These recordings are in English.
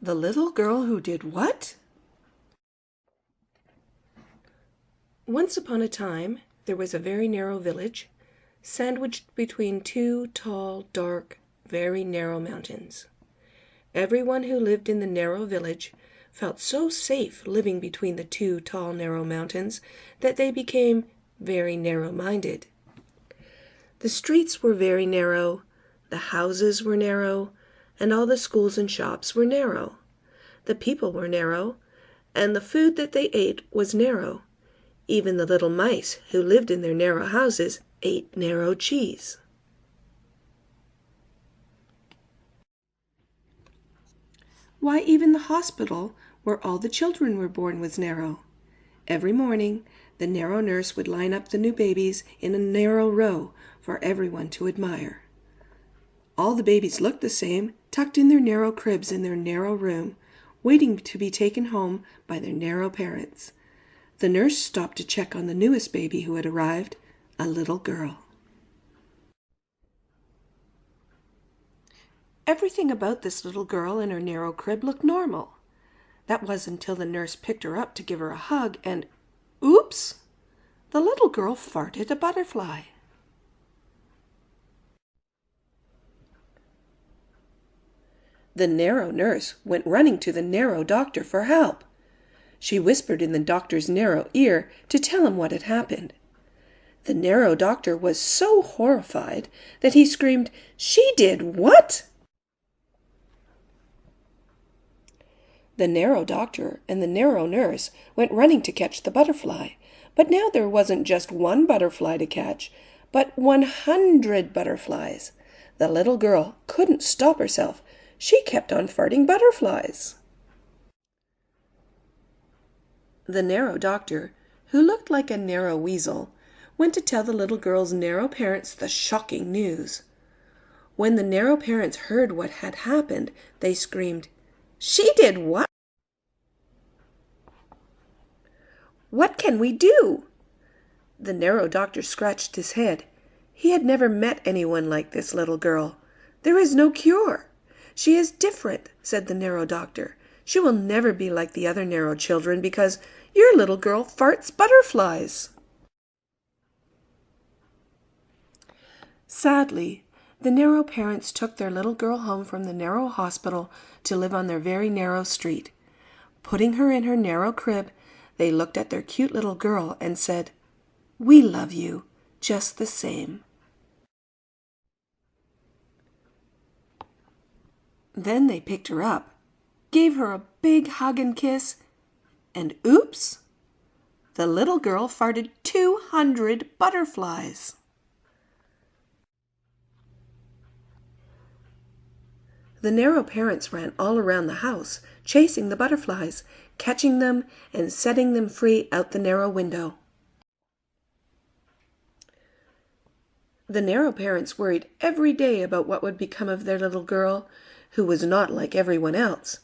The little girl who did what? Once upon a time, there was a very narrow village, sandwiched between two tall, dark, very narrow mountains. Everyone who lived in the narrow village felt so safe living between the two tall, narrow mountains that they became very narrow-minded. The streets were very narrow, the houses were narrow, and all the schools and shops were narrow. The people were narrow, and the food that they ate was narrow. Even the little mice who lived in their narrow houses ate narrow cheese. Why, even the hospital where all the children were born was narrow. Every morning, the narrow nurse would line up the new babies in a narrow row for everyone to admire. All the babies looked the same, tucked in their narrow cribs in their narrow room, waiting to be taken home by their narrow parents. The nurse stopped to check on the newest baby who had arrived, a little girl. Everything about this little girl in her narrow crib looked normal. That was until the nurse picked her up to give her a hug and, oops! The little girl farted a butterfly. The narrow nurse went running to the narrow doctor for help. She whispered in the doctor's narrow ear to tell him what had happened. The narrow doctor was so horrified that he screamed, "She did what?" The narrow doctor and the narrow nurse went running to catch the butterfly, but now there wasn't just one butterfly to catch, but 100 butterflies. The little girl couldn't stop herself. She kept on farting butterflies. The narrow doctor, who looked like a narrow weasel, went to tell the little girl's narrow parents the shocking news. When the narrow parents heard what had happened, they screamed, "She did what? What can we do?" The narrow doctor scratched his head. He had never met anyone like this little girl. "There is no cure. She is different," said the narrow doctor. "She will never be like the other narrow children because your little girl farts butterflies." Sadly, the narrow parents took their little girl home from the narrow hospital to live on their very narrow street. Putting her in her narrow crib, they looked at their cute little girl and said, "We love you just the same." Then they picked her up, gave her a big hug and kiss, and oops! The little girl farted 200 butterflies. The narrow parents ran all around the house, chasing the butterflies, catching them, and setting them free out the narrow window. The narrow parents worried every day about what would become of their little girl, who was not like everyone else.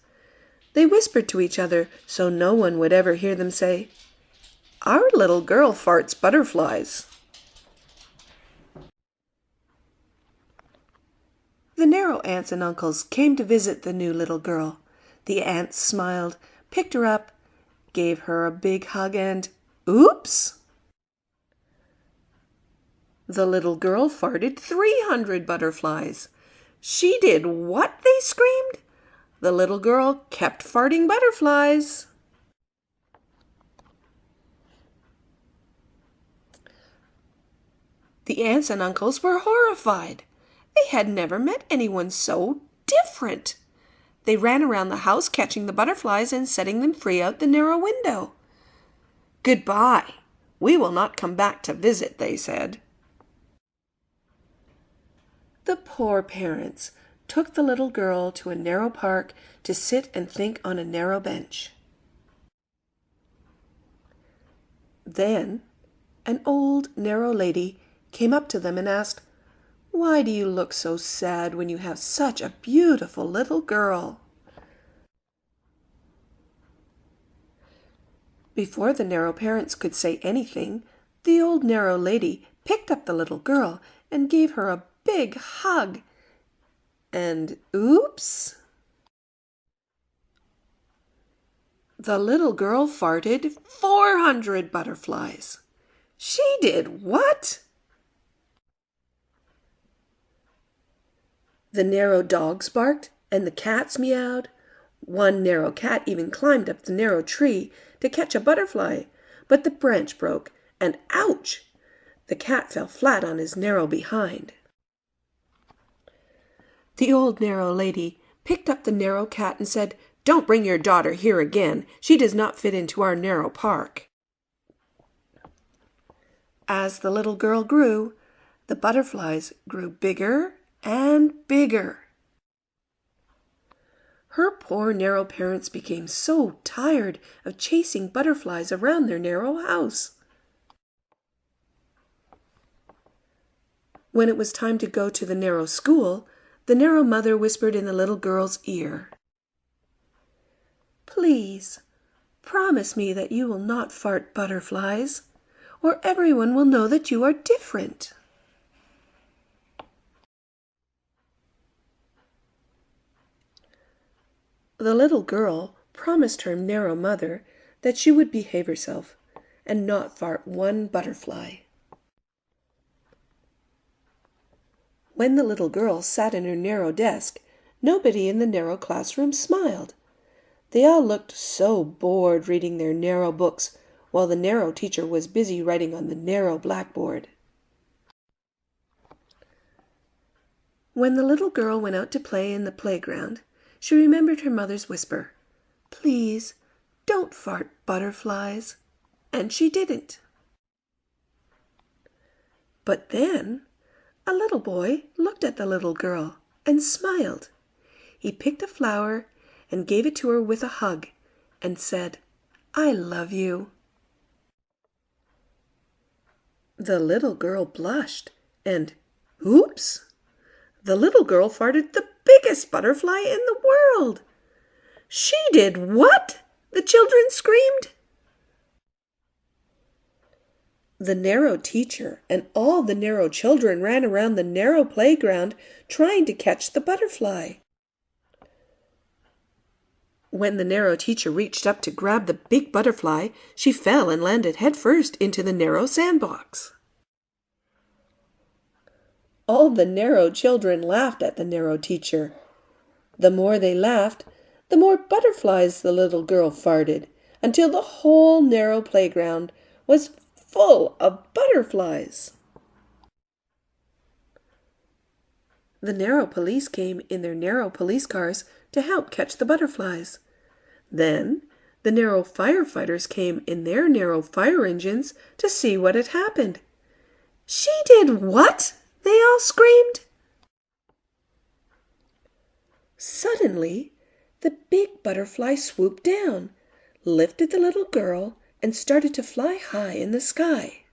They whispered to each other so no one would ever hear them say, "Our little girl farts butterflies." The narrow aunts and uncles came to visit the new little girl. The aunts smiled, picked her up, gave her a big hug, and oops! The little girl farted 300 butterflies. "She did what?" they screamed. The little girl kept farting butterflies. The aunts and uncles were horrified. They had never met anyone so different. They ran around the house catching the butterflies and setting them free out the narrow window. "Goodbye. We will not come back to visit," they said. The poor parents took the little girl to a narrow park to sit and think on a narrow bench. Then an old, narrow lady came up to them and asked, "Why do you look so sad when you have such a beautiful little girl?" Before the narrow parents could say anything, the old narrow lady picked up the little girl and gave her a big hug. And oops! The little girl farted 400 butterflies. She did what? The narrow dogs barked and the cats meowed. One narrow cat even climbed up the narrow tree to catch a butterfly, but the branch broke, and ouch! The cat fell flat on his narrow behind. The old narrow lady picked up the narrow cat and said, "Don't bring your daughter here again. She does not fit into our narrow park." As the little girl grew, the butterflies grew bigger and bigger. Her poor narrow parents became so tired of chasing butterflies around their narrow house. When it was time to go to the narrow school, the narrow mother whispered in the little girl's ear, "Please, promise me that you will not fart butterflies, or everyone will know that you are different." The little girl promised her narrow mother that she would behave herself and not fart one butterfly. When the little girl sat in her narrow desk, nobody in the narrow classroom smiled. They all looked so bored reading their narrow books while the narrow teacher was busy writing on the narrow blackboard. When the little girl went out to play in the playground, she remembered her mother's whisper, "Please, don't fart butterflies," and she didn't. But then a little boy looked at the little girl and smiled. He picked a flower and gave it to her with a hug and said, "I love you." The little girl blushed and, oops! The little girl farted the biggest butterfly in the world. "She did what?" the children screamed. The narrow teacher and all the narrow children ran around the narrow playground trying to catch the butterfly. When the narrow teacher reached up to grab the big butterfly, she fell and landed headfirst into the narrow sandbox. All the narrow children laughed at the narrow teacher. The more they laughed, the more butterflies the little girl farted, until the whole narrow playground was full of butterflies. The narrow police came in their narrow police cars to help catch the butterflies. Then the narrow firefighters came in their narrow fire engines to see what had happened. "She did what?" they all screamed. Suddenly, the big butterfly swooped down, lifted the little girl, and started to fly high in the sky.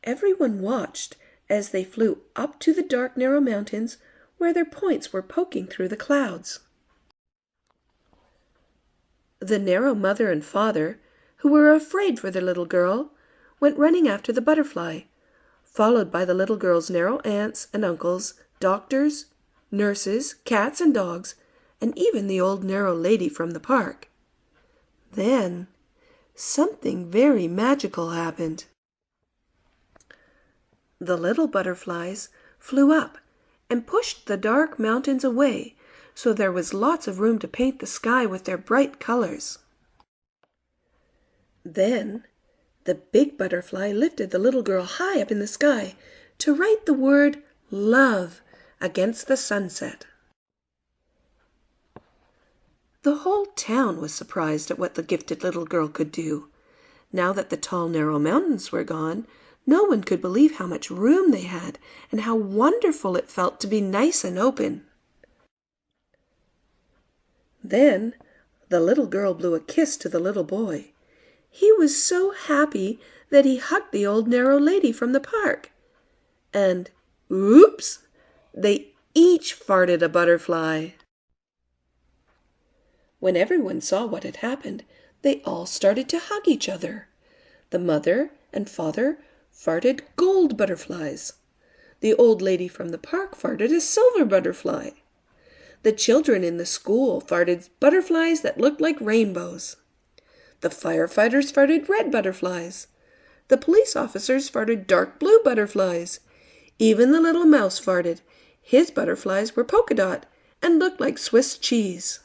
Everyone watched as they flew up to the dark, narrow mountains where their points were poking through the clouds. The narrow mother and father, who were afraid for their little girl, went running after the butterfly, followed by the little girl's narrow aunts and uncles, doctors, nurses, cats and dogs, and even the old narrow lady from the park. Then something very magical happened. The little butterflies flew up and pushed the dark mountains away, so there was lots of room to paint the sky with their bright colors. Then the big butterfly lifted the little girl high up in the sky to write the word love against the sunset. The whole town was surprised at what the gifted little girl could do. Now that the tall, narrow mountains were gone, no one could believe how much room they had and how wonderful it felt to be nice and open. Then the little girl blew a kiss to the little boy. He was so happy that he hugged the old narrow lady from the park. And, oops, they each farted a butterfly. When everyone saw what had happened, they all started to hug each other. The mother and father farted gold butterflies. The old lady from the park farted a silver butterfly. The children in the school farted butterflies that looked like rainbows. The firefighters farted red butterflies. The police officers farted dark blue butterflies. Even the little mouse farted. His butterflies were polka dot and looked like Swiss cheese.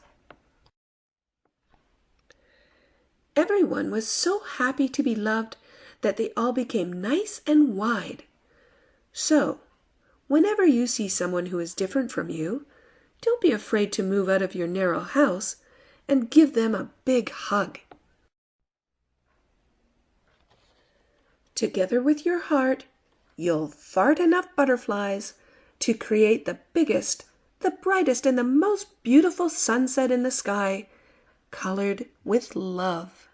Everyone was so happy to be loved that they all became nice and wide. So, whenever you see someone who is different from you, don't be afraid to move out of your narrow house and give them a big hug. Together with your heart, you'll fart enough butterflies to create the biggest, the brightest, and the most beautiful sunset in the sky, colored with love.